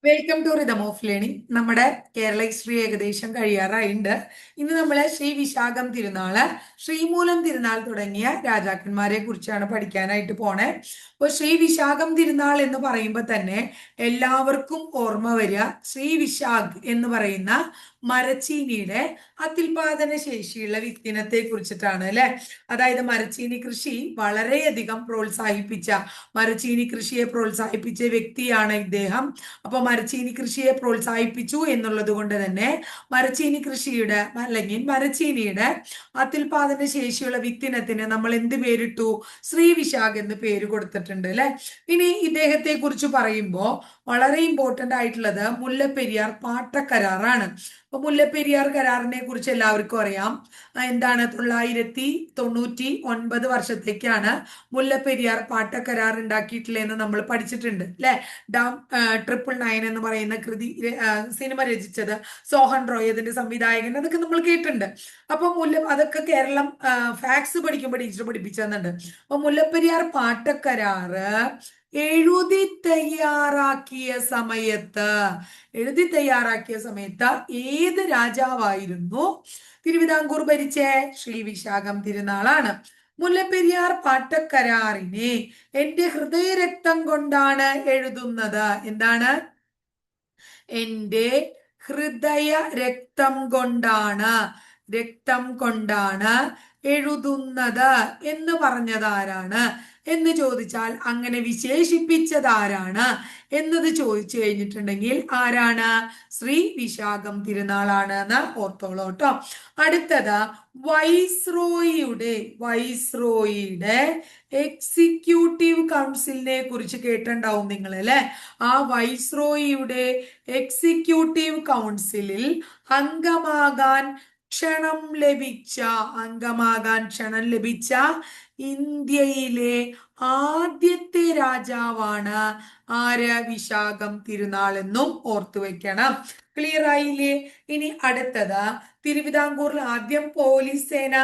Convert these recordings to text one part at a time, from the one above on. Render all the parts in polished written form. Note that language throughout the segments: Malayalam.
Welcome to rhythm of learning. നമ്മുടെ കേരള ഹിസ്റ്ററി ഏകദേശം കഴിയാറായിട്ടുണ്ട്. ഇന്ന് നമ്മള് ശ്രീ വിശാഖം തിരുനാള്, ശ്രീമൂലം തിരുനാൾ തുടങ്ങിയ രാജാക്കന്മാരെ കുറിച്ചാണ് പഠിക്കാനായിട്ട് പോണേ. അപ്പൊ ശ്രീ വിശാഖം തിരുനാൾ എന്ന് പറയുമ്പോൾ തന്നെ എല്ലാവർക്കും ഓർമ്മ വരിക ശ്രീ വിശാഖ് എന്ന് പറയുന്ന മരച്ചീനിയുടെ അത്യുൽപാദന ശേഷിയുള്ള വിത്തിനത്തെ കുറിച്ചിട്ടാണ് അല്ലെ. അതായത് മരച്ചീനി കൃഷി വളരെയധികം പ്രോത്സാഹിപ്പിച്ച, മരച്ചീനി കൃഷിയെ പ്രോത്സാഹിപ്പിച്ച വ്യക്തിയാണ് ഇദ്ദേഹം. അപ്പൊ മരച്ചീനി കൃഷിയെ പ്രോത്സാഹിപ്പിച്ചു എന്നുള്ളത് കൊണ്ട് തന്നെ മരച്ചീനി കൃഷിയുടെ അല്ലെങ്കിൽ മരച്ചീനിയുടെ അത്യുൽപാദന ശേഷിയുള്ള വിത്തിനത്തിന് നമ്മൾ എന്ത് പേരിട്ടു? ശ്രീ വിശാഖ് എന്ന് പേര് കൊടുത്തിട്ടുണ്ട് അല്ലെ. ഇനി ഇദ്ദേഹത്തെ കുറിച്ച് പറയുമ്പോൾ വളരെ ഇമ്പോർട്ടന്റ് ആയിട്ടുള്ളത് മുല്ലപ്പെരിയാർ പാട്ടക്കരാറാണ്. അപ്പൊ മുല്ലപ്പെരിയാർ കരാറിനെ കുറിച്ച് എല്ലാവർക്കും അറിയാം. എന്താണ്? 999 വർഷത്തേക്കാണ് മുല്ലപ്പെരിയാർ പാട്ടക്കരാർ ഉണ്ടാക്കിയിട്ടുള്ളതെന്ന് നമ്മൾ പഠിച്ചിട്ടുണ്ട് അല്ലെ. ഡാം 999 എന്ന് പറയുന്ന സിനിമ രചിച്ചത് സോഹൻ റോയ്, അതിന്റെ സംവിധായകൻ, അതൊക്കെ നമ്മൾ കേട്ടിട്ടുണ്ട്. അപ്പൊ അതൊക്കെ കേരളം ഫാക്സ് പഠിക്കുമ്പോൾ ടീച്ചർ പഠിപ്പിച്ചു തന്നുണ്ട്. അപ്പൊ മുല്ലപ്പെരിയാർ പാട്ടക്കരാറ് എഴുതി തയ്യാറാക്കിയ സമയത്ത് ഏത് രാജാവായിരുന്നു തിരുവിതാംകൂർ ഭരിച്ചേ? ശ്രീ വിശാഖം തിരുനാളാണ്. മുല്ലപ്പെരിയാർ പാട്ടക്കരാറിനെ എന്റെ ഹൃദയരക്തം കൊണ്ടാണ് എഴുതുന്നത്. എന്താണ്? എന്റെ ഹൃദയ രക്തം കൊണ്ടാണ് എഴുതുന്നത് എന്ന് പറഞ്ഞതാരാണ് എന്ന് ചോദിച്ചാൽ, അങ്ങനെ വിശേഷിപ്പിച്ചത് ആരാണ് എന്നത് ചോദിച്ചു കഴിഞ്ഞിട്ടുണ്ടെങ്കിൽ ആരാണ്? ശ്രീ വിശാഖം തിരുനാളാണ് എന്ന് ഓർത്തോളൂ കേട്ടോ. അടുത്തത് വൈസ്രോയിയുടെ എക്സിക്യൂട്ടീവ് കൗൺസിലിനെ കുറിച്ച് കേട്ടിട്ടുണ്ടാവും നിങ്ങൾ അല്ലെ. ആ വൈസ്രോയിയുടെ എക്സിക്യൂട്ടീവ് കൗൺസിലിൽ അംഗമാകാൻ ക്ഷണം ലഭിച്ച ഇന്ത്യയിലെ ആദ്യത്തെ രാജാവാണ് ആര്? വിശാഖം തിരുനാൾ എന്നും ഓർത്തു വെക്കണം. ക്ലിയർ ആയില്ലേ? ഇനി അടുത്തത് തിരുവിതാംകൂറിൽ ആദ്യം പോലീസ് സേന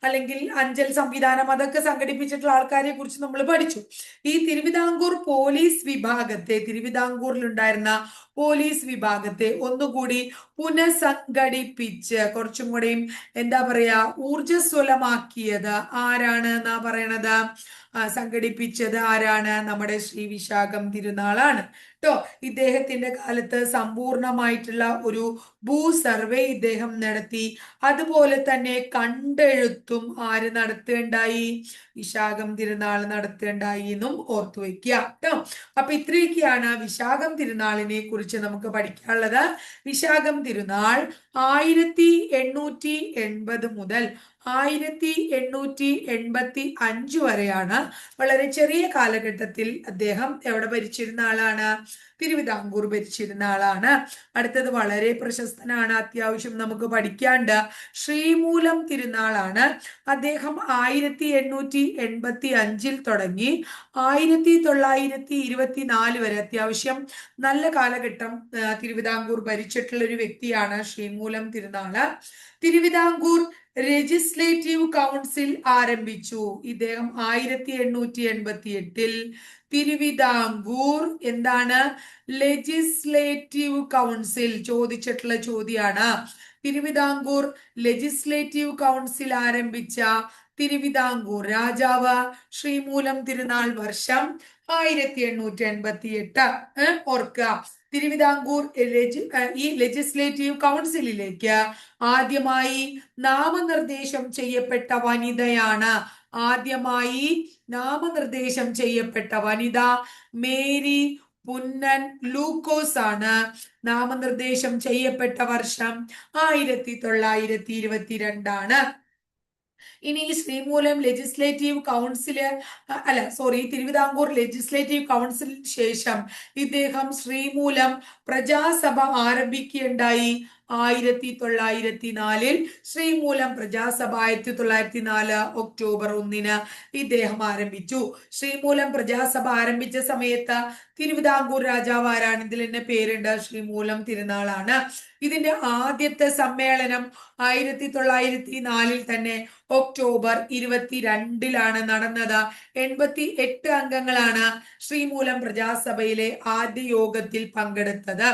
അല്ലെങ്കിൽ അഞ്ചൽ സംവിധാനം അതൊക്കെ സംഘടിപ്പിച്ചിട്ടുള്ള ആൾക്കാരെ കുറിച്ച് നമ്മൾ പഠിച്ചു. ഈ തിരുവിതാംകൂറിൽ ഉണ്ടായിരുന്ന പോലീസ് വിഭാഗത്തെ ഒന്നുകൂടി പുനഃസംഘടിപ്പിച്ച് കുറച്ചും കൂടെയും എന്താ പറയാ ഊർജസ്വലമാക്കിയത് ആരാണ് എന്നാ പറയണത്? സംഘടിപ്പിച്ചത് ആരാണ്? നമ്മുടെ ശ്രീ വിശാഖം തിരുനാളാണ് കേട്ടോ. ഇദ്ദേഹത്തിന്റെ കാലത്ത് സമ്പൂർണമായിട്ടുള്ള ഒരു ഭൂ സർവേ ഇദ്ദേഹം നടത്തി. അതുപോലെ തന്നെ കണ്ടെഴുത്തും ആര് നടത്തേണ്ടായി? വിശാഖം തിരുനാൾ നടത്തേണ്ടായി എന്നും ഓർത്തു വെക്കുക കേട്ടോ. അപ്പൊ ഇത്രയൊക്കെയാണ് വിശാഖം തിരുനാളിനെ കുറിച്ച് നമുക്ക് പഠിക്കാനുള്ളത്. വിശാഖം തിരുനാൾ 1880 മുതൽ 1885 വരെയാണ്. വളരെ ചെറിയ കാലഘട്ടത്തിൽ അദ്ദേഹം എവിടെ ഭരിച്ചിരുന്ന ആളാണ്? തിരുവിതാംകൂർ ഭരിച്ചിരുന്ന ആളാണ്. അടുത്തത് വളരെ പ്രശസ്തനാണ്, അത്യാവശ്യം നമുക്ക് പഠിക്കാണ്ട്. ശ്രീമൂലം തിരുനാളാണ്. അദ്ദേഹം 1885 തുടങ്ങി 1924 വരെ അത്യാവശ്യം നല്ല കാലഘട്ടം തിരുവിതാംകൂർ ഭരിച്ചിട്ടുള്ള ഒരു വ്യക്തിയാണ് ശ്രീമൂലം തിരുനാള്. തിരുവിതാംകൂർ ലെജിസ്ലേറ്റീവ് കൗൺസിൽ ആരംഭിച്ചു ഇദ്ദേഹം 1888. തിരുവിതാംകൂർ എന്താണ്? ലെജിസ്ലേറ്റീവ് കൗൺസിൽ ചോദിച്ചിട്ടുള്ള ചോദ്യമാണ്. തിരുവിതാംകൂർ ലെജിസ്ലേറ്റീവ് കൗൺസിൽ ആരംഭിച്ച തിരുവിതാംകൂർ രാജാവ് ശ്രീമൂലം തിരുനാൾ. വർഷം 1888. ഓർക്കുക, തിരുവിതാംകൂർ ഈ ലെജിസ്ലേറ്റീവ് കൗൺസിലിലേക്ക് ആദ്യമായി നാമനിർദ്ദേശം ചെയ്യപ്പെട്ട വനിതയാണ്. മേരി പുന്നൻ ലൂക്കോസ് ആണ്. നാമനിർദ്ദേശം ചെയ്യപ്പെട്ട വർഷം 1922. ഇനി Sreemoolam legislative council Thiruvithamkoor legislative കൗൺസിലിന് ശേഷം ഇദ്ദേഹം ശ്രീമൂലം പ്രജാസഭ ആരംഭിക്കുകയുണ്ടായി 1904 ശ്രീമൂലം പ്രജാസഭ 1904 ഒക്ടോബർ 1 ഇദ്ദേഹം ആരംഭിച്ചു. ശ്രീമൂലം പ്രജാസഭ ആരംഭിച്ച സമയത്ത് തിരുവിതാംകൂർ രാജാവ് ആരാണ്? ഇതിൽ തന്നെ പേരുണ്ട്, ശ്രീമൂലം തിരുനാളാണ്. ഇതിന്റെ ആദ്യത്തെ സമ്മേളനം 1904 തന്നെ ഒക്ടോബർ 22 നടന്നത്. 88 അംഗങ്ങളാണ് ശ്രീമൂലം പ്രജാസഭയിലെ ആദ്യ യോഗത്തിൽ പങ്കെടുത്തത്.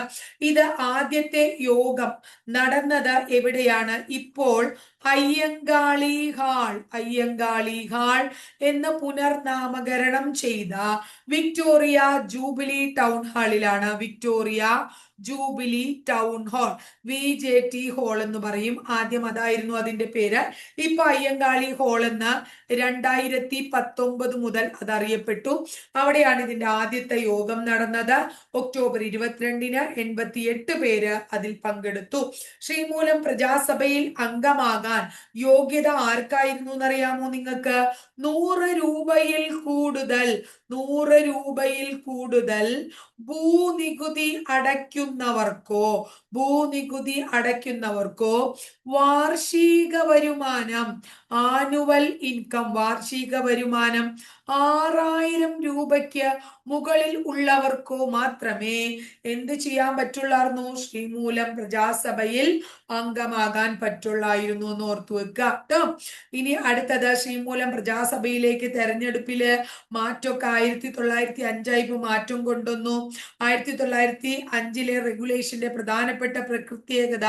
ഇത് ആദ്യത്തെ യോഗം നടന്നത് എവിടെയാണ്? ഇപ്പോൾ അയ്യങ്കാളി ഹാൾ എന്ന് പുനർനാമകരണം ചെയ്ത വിക്ടോറിയ ജൂബിലി ടൗൺ ഹാളിലാണ്. Victoria Jubilee town hall, VJT hall എന്ന് പറയും. ആദ്യം അതായിരുന്നു അതിന്റെ പേര്. ഇപ്പൊ അയ്യങ്കാളി ഹാൾ എന്ന് 2019 മുതൽ അതറിയപ്പെട്ടു. അവിടെയാണ് ഇതിന്റെ ആദ്യത്തെ യോഗം നടന്നത്. ഒക്ടോബർ 22 88 പേര് അതിൽ പങ്കെടുത്തു. ശ്രീമൂലം പ്രജാസഭയിൽ അംഗമാകാൻ യോഗ്യത ആർക്കായിരുന്നു എന്നറിയാമോ നിങ്ങൾക്ക്? 100 രൂപയിൽ കൂടുതൽ ഭൂനികുതി അടയ്ക്കുന്നവർക്കോ വാർഷിക വരുമാനം, ആനുവൽ ഇൻകം, വാർഷിക വരുമാനം 6000 രൂപയ്ക്ക് മുകളിൽ ഉള്ളവർക്കോ മാത്രമേ എന്ത് ചെയ്യാൻ പറ്റുള്ളായിരുന്നു? ശ്രീമൂലം പ്രജാസഭയിൽ അംഗമാകാൻ പറ്റുള്ളായിരുന്നു എന്ന് ഓർത്തു വെക്കുക കേട്ടോ. ഇനി അടുത്തത്, ശ്രീമൂലം പ്രജാസഭയിലേക്ക് തെരഞ്ഞെടുപ്പില് മാറ്റമൊക്കെ 1905 മാറ്റം കൊണ്ടുവന്നു. 1905 റെഗുലേഷന്റെ പ്രധാനപ്പെട്ട പ്രത്യേകത,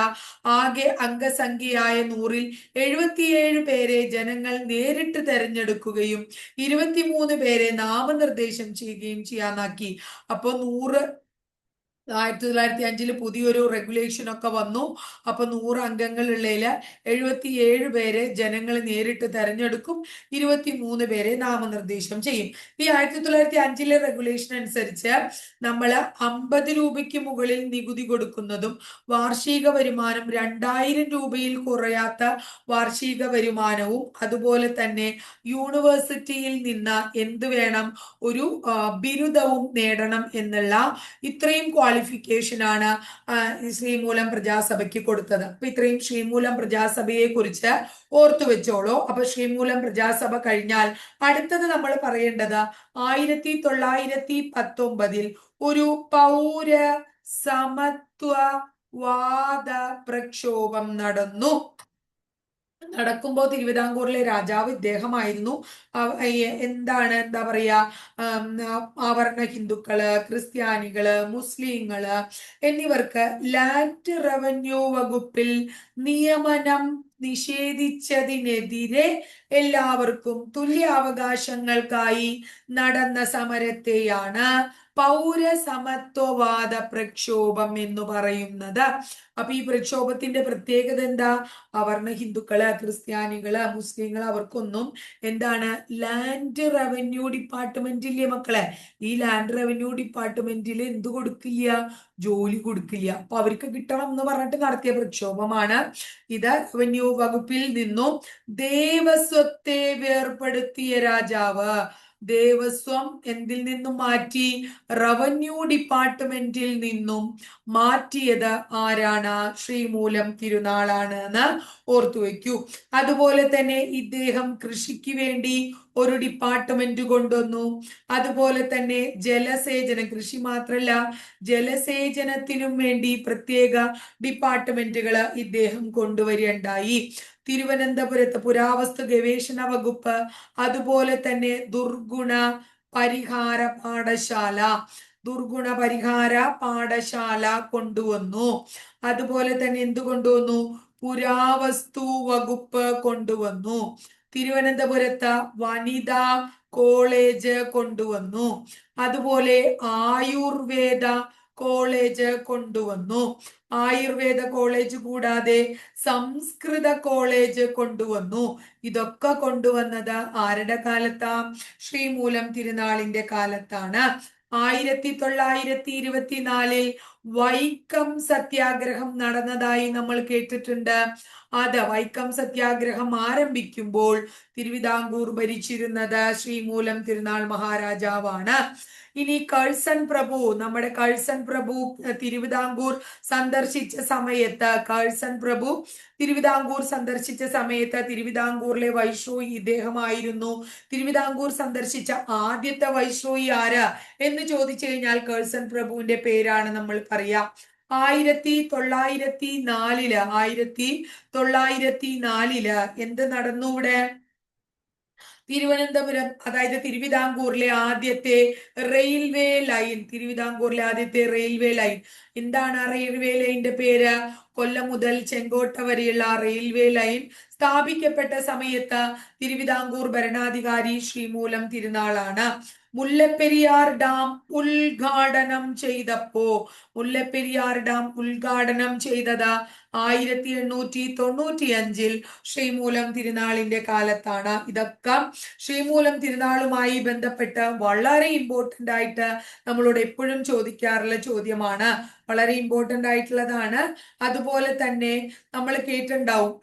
ആകെ അംഗസംഖ്യയായ 100-ൽ 77 പേരെ ജനങ്ങൾ നേരിട്ട് തെരഞ്ഞെടുക്കുകയും 23 പേരെ നാമനിർദ്ദേശം ചെയ്യുകയും ചെയ്യാനാക്കി. അപ്പൊ 1905 പുതിയൊരു റെഗുലേഷൻ ഒക്കെ വന്നു. അപ്പൊ 100 അംഗങ്ങളുള്ളതില് 77 പേരെ ജനങ്ങൾ നേരിട്ട് തെരഞ്ഞെടുക്കും, 23 പേരെ നാമനിർദ്ദേശം ചെയ്യും. ഈ 1905 റെഗുലേഷൻ അനുസരിച്ച് നമ്മൾ 50 രൂപയ്ക്ക് മുകളിൽ നികുതി കൊടുക്കുന്നതും വാർഷിക വരുമാനം 2000 രൂപയിൽ കുറയാത്ത വാർഷിക വരുമാനവും, അതുപോലെ തന്നെ യൂണിവേഴ്സിറ്റിയിൽ നിന്ന് എന്ത് വേണം? ഒരു ബിരുദവും നേടണം എന്നുള്ള ഇത്രയും ക്വാളിഫിക്കേഷൻ ആണ് ശ്രീമൂലം പ്രജാസഭയ്ക്ക് കൊടുത്തത്. അപ്പൊ ഇത്രയും ശ്രീമൂലം പ്രജാസഭയെ കുറിച്ച് ഓർത്തു വെച്ചോളൂ. അപ്പൊ ശ്രീമൂലം പ്രജാസഭ കഴിഞ്ഞാൽ അടുത്തത് നമ്മൾ പറയേണ്ടത് 1919 ഒരു പൗര സമത്വവാദ പ്രക്ഷോഭം നടക്കുമ്പോൾ തിരുവിതാംകൂറിലെ രാജാവ് ഇദ്ദേഹമായിരുന്നു. എന്താ പറയാ, ആവർണ ഹിന്ദുക്കള്, ക്രിസ്ത്യാനികള്, മുസ്ലിങ്ങള് എന്നിവർക്ക് ലാൻഡ് റവന്യൂ വകുപ്പിൽ നിയമനം നിഷേധിച്ചതിനെതിരെ എല്ലാവർക്കും തുല്യാവകാശങ്ങൾക്കായി നടന്ന സമരത്തെയാണ് പൗരസമത്വവാദ പ്രക്ഷോഭം എന്ന് പറയുന്നത്. അപ്പൊ ഈ പ്രക്ഷോഭത്തിന്റെ പ്രത്യേകത എന്താ? അവർണ ഹിന്ദുക്കള്, ക്രിസ്ത്യാനികള്, മുസ്ലിങ്ങള് അവർക്കൊന്നും എന്താണ്? ലാൻഡ് റവന്യൂ ഡിപ്പാർട്ട്മെന്റ് ഇല്ലേ മക്കളെ? ഈ ലാൻഡ് റവന്യൂ ഡിപ്പാർട്ട്മെന്റിൽ എന്ത് കൊടുക്കില്ല? ജോലി കൊടുക്കില്ല. അപ്പൊ അവർക്ക് കിട്ടണം എന്ന് പറഞ്ഞിട്ട് നടത്തിയ പ്രക്ഷോഭമാണ് ഇത്. റവന്യൂ വകുപ്പിൽ നിന്നും ദേവസ്വത്തെ വേർപെടുത്തിയ രാജാവ്, ദേവസ്വം എന്തിൽ നിന്നും മാറ്റി? റവന്യൂ ഡിപ്പാർട്ട്മെന്റിൽ നിന്നും മാറ്റിയത് ആരാണ്? ശ്രീമൂലം തിരുനാളാണ് എന്ന് ഓർത്തു വെക്കൂ. അതുപോലെ തന്നെ ഇദ്ദേഹം കൃഷിക്ക് വേണ്ടി ഒരു ഡിപ്പാർട്ട്മെന്റ് കൊണ്ടുവന്നു. അതുപോലെ തന്നെ ജലസേചനം, കൃഷി മാത്രല്ല ജലസേചനത്തിനും വേണ്ടി പ്രത്യേക ഡിപ്പാർട്ട്മെന്റുകൾ ഇദ്ദേഹം കൊണ്ടുവരികയുണ്ടായി. തിരുവനന്തപുരത്ത് പുരാവസ്തു ഗവേഷണ വകുപ്പ്, അതുപോലെ തന്നെ ദുർഗുണ പരിഹാര പാഠശാല കൊണ്ടുവന്നു. അതുപോലെ തന്നെ എന്ത് കൊണ്ടുവന്നു? പുരാവസ്തു വകുപ്പ് കൊണ്ടുവന്നു. തിരുവനന്തപുരത്ത് വനിതാ കോളേജ് കൊണ്ടുവന്നു. അതുപോലെ ആയുർവേദ കോളേജ് കൊണ്ടുവന്നു. ആയുർവേദ കോളേജ് കൂടാതെ സംസ്കൃത കോളേജ് കൊണ്ടുവന്നു. ഇതൊക്കെ കൊണ്ടുവന്നത് ആരുടെ കാലത്താ? ശ്രീമൂലം തിരുനാളിന്റെ കാലത്താണ്. 1924 വൈക്കം സത്യാഗ്രഹം നടന്നതായി നമ്മൾ കേട്ടിട്ടുണ്ട്. അത് വൈക്കം സത്യാഗ്രഹം ആരംഭിക്കുമ്പോൾ തിരുവിതാംകൂർ ഭരിച്ചിരുന്നത് ശ്രീമൂലം തിരുനാൾ മഹാരാജാവാണ്. ഇനി കഴ്സൺ പ്രഭു, നമ്മുടെ കഴ്സൺ പ്രഭു തിരുവിതാംകൂർ സന്ദർശിച്ച സമയത്ത്, കഴ്സൺ പ്രഭു തിരുവിതാംകൂർ സന്ദർശിച്ച സമയത്ത് തിരുവിതാംകൂറിലെ വൈസ്രോയി ഇദ്ദേഹമായിരുന്നു. തിരുവിതാംകൂർ സന്ദർശിച്ച ആദ്യത്തെ വൈസ്രോയി ആര് എന്ന് ചോദിച്ചു കഴിഞ്ഞാൽ കഴ്സൺ പ്രഭുവിന്റെ പേരാണ് നമ്മൾ പറയാ. 1904 എന്ത് നടന്നു ഇവിടെ? തിരുവനന്തപുരം, അതായത് തിരുവിതാംകൂറിലെ ആദ്യത്തെ റെയിൽവേ ലൈൻ, തിരുവിതാംകൂറിലെ ആദ്യത്തെ റെയിൽവേ ലൈൻ എന്താണ്? ആ റെയിൽവേ ലൈനിന്റെ പേര് കൊല്ലം മുതൽ ചെങ്കോട്ട വരെയുള്ള റെയിൽവേ ലൈൻ സ്ഥാപിക്കപ്പെട്ട സമയത്ത് തിരുവിതാംകൂർ ഭരണാധികാരി ശ്രീമൂലം തിരുനാളാണ്. മുല്ലപ്പെരിയാർ ഡാം ഉദ്ഘാടനം ചെയ്തപ്പോ, മുല്ലപ്പെരിയാർ ഡാം ഉദ്ഘാടനം ചെയ്തത് 1895 ശ്രീമൂലം തിരുനാളിന്റെ കാലത്താണ്. ഇതൊക്കെ ശ്രീമൂലം തിരുനാളുമായി ബന്ധപ്പെട്ട് വളരെ ഇമ്പോർട്ടന്റ് ആയിട്ട് നമ്മളോട് എപ്പോഴും ചോദിക്കാറുള്ള ചോദ്യമാണ്. വളരെ ഇമ്പോർട്ടന്റ് ആയിട്ടുള്ളതാണ്. അതുപോലെ തന്നെ നമ്മൾ കേട്ടിട്ടുണ്ടാവും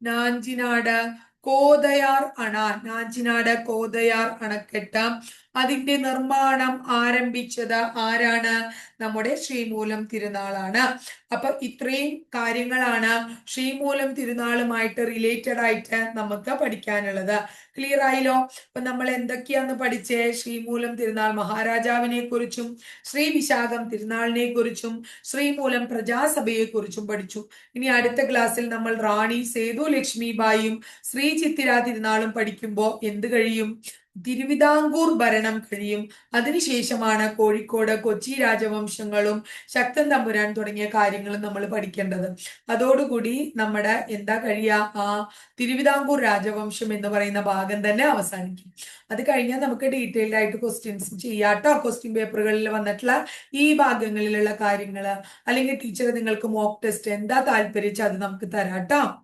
നാഞ്ചിനാട് കോതയാർ അണ, നാഞ്ചിനാട് കോതയാർ അണക്കെട്ട്, അതിന്റെ നിർമ്മാണം ആരംഭിച്ചത് ആരാണ്? നമ്മുടെ ശ്രീമൂലം തിരുനാളാണ്. അപ്പൊ ഇത്രയും കാര്യങ്ങളാണ് ശ്രീമൂലം തിരുനാളുമായിട്ട് റിലേറ്റഡ് ആയിട്ട് നമുക്ക് പഠിക്കാനുള്ളത്. ക്ലിയർ ആയില്ലോ? അപ്പൊ നമ്മൾ എന്തൊക്കെയാന്ന് പഠിച്ചേ? ശ്രീമൂലം തിരുനാൾ മഹാരാജാവിനെ കുറിച്ചും ശ്രീ വിശാഖം തിരുനാളിനെ കുറിച്ചും ശ്രീമൂലം പ്രജാസഭയെ കുറിച്ചും പഠിച്ചു. ഇനി അടുത്ത ക്ലാസ്സിൽ നമ്മൾ റാണി സേതു ലക്ഷ്മിബായിയും ശ്രീ ചിത്തിര തിരുനാളും പഠിക്കുമ്പോൾ എന്ത് കഴിയും? തിരുവിതാംകൂർ ഭരണം കഴിയും. അതിനുശേഷമാണ് കോഴിക്കോട് കൊച്ചി രാജവംശങ്ങളും ശക്തൻ തമ്പുരാൻ തുടങ്ങിയ കാര്യങ്ങളും നമ്മൾ പഠിക്കേണ്ടത്. അതോടുകൂടി നമ്മുടെ എന്താ കഴിയുക? ആ തിരുവിതാംകൂർ രാജവംശം എന്ന് പറയുന്ന ഭാഗം തന്നെ അവസാനിക്കും. അത് കഴിഞ്ഞാൽ നമുക്ക് ഡീറ്റെയിൽഡ് ആയിട്ട് ക്വസ്റ്റ്യൻസ് ചെയ്യാട്ടോ. ക്വസ്റ്റ്യൻ പേപ്പറുകളിൽ വന്നിട്ടുള്ള ഈ ഭാഗങ്ങളിലുള്ള കാര്യങ്ങൾ, അല്ലെങ്കിൽ ടീച്ചർ നിങ്ങൾക്ക് മോക്ക് ടെസ്റ്റ് എന്താ താല്പര്യം അത് നമുക്ക് തരാട്ടോ.